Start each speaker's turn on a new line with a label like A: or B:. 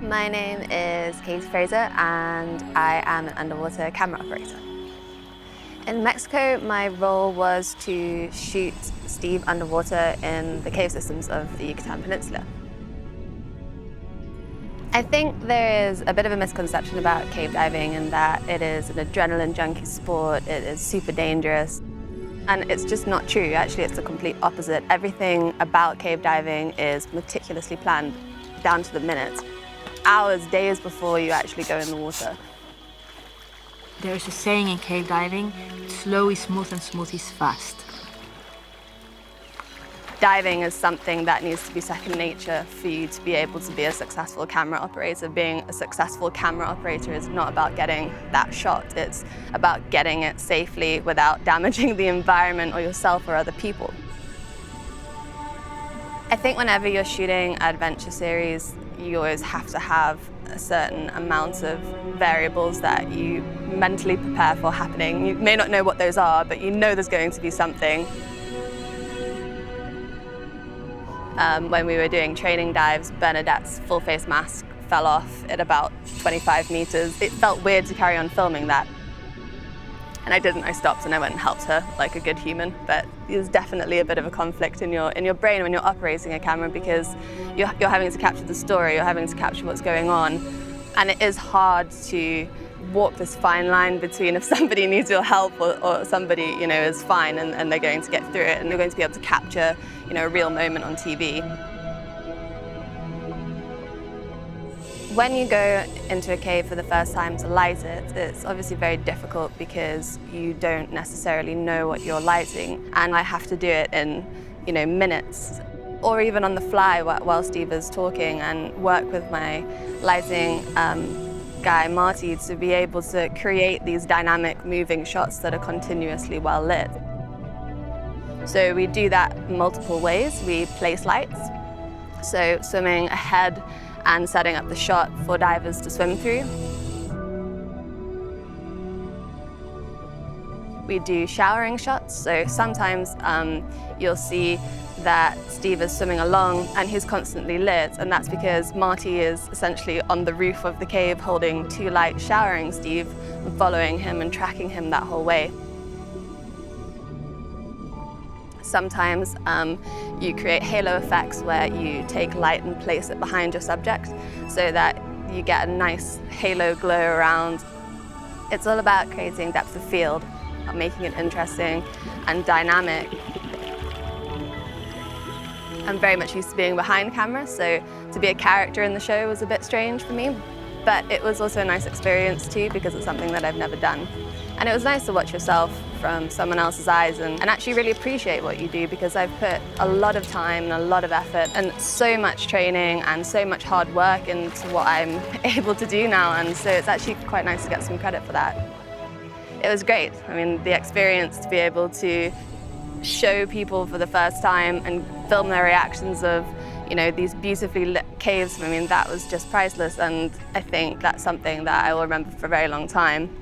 A: My name is Katy Frazer and I am an underwater camera operator. In Mexico, my role was to shoot Steve underwater in the cave systems of the Yucatan Peninsula. I think there is a bit of a misconception about cave diving in that it is an adrenaline junkie sport, it is super dangerous. And it's just not true. Actually, it's the complete opposite. Everything about cave diving is meticulously planned down to the minute. Hours, days before you actually go in the water.
B: There's a saying in cave diving, slow is smooth and smooth is fast.
A: Diving is something that needs to be second nature for you to be able to be a successful camera operator. Being a successful camera operator is not about getting that shot. It's about getting it safely without damaging the environment or yourself or other people. I think whenever you're shooting adventure series, you always have to have a certain amount of variables that you mentally prepare for happening. You may not know what those are, but you know there's going to be something. When we were doing training dives, Bernadette's full face mask fell off at about 25 meters. It felt weird to carry on filming that. And I didn't, I stopped and I went and helped her like a good human. But there's definitely a bit of a conflict in your brain when you're operating a camera because you're having to capture the story, you're having to capture what's going on. And it is hard to walk this fine line between if somebody needs your help or somebody, is fine and they're going to get through it and they're going to be able to capture, a real moment on TV. When you go into a cave for the first time to light it, it's obviously very difficult because you don't necessarily know what you're lighting, and I have to do it in, minutes, or even on the fly while Steve is talking, and work with my lighting guy, Marty, to be able to create these dynamic, moving shots that are continuously well lit. So we do that multiple ways. We place lights, so swimming ahead and setting up the shot for divers to swim through. We do showering shots, so sometimes you'll see that Steve is swimming along and he's constantly lit, and that's because Marty is essentially on the roof of the cave holding two lights showering Steve and following him and tracking him that whole way. Sometimes you create halo effects where you take light and place it behind your subject so that you get a nice halo glow around. It's all about creating depth of field, making it interesting and dynamic. I'm very much used to being behind camera, so to be a character in the show was a bit strange for me, but it was also a nice experience too because it's something that I've never done. And it was nice to watch yourself from someone else's eyes and actually really appreciate what you do, because I've put a lot of time and a lot of effort and so much training and so much hard work into what I'm able to do now, and so it's actually quite nice to get some credit for that. It was great. I mean, the experience to be able to show people for the first time and film their reactions of, these beautifully lit caves, I mean, that was just priceless, and I think that's something that I will remember for a very long time.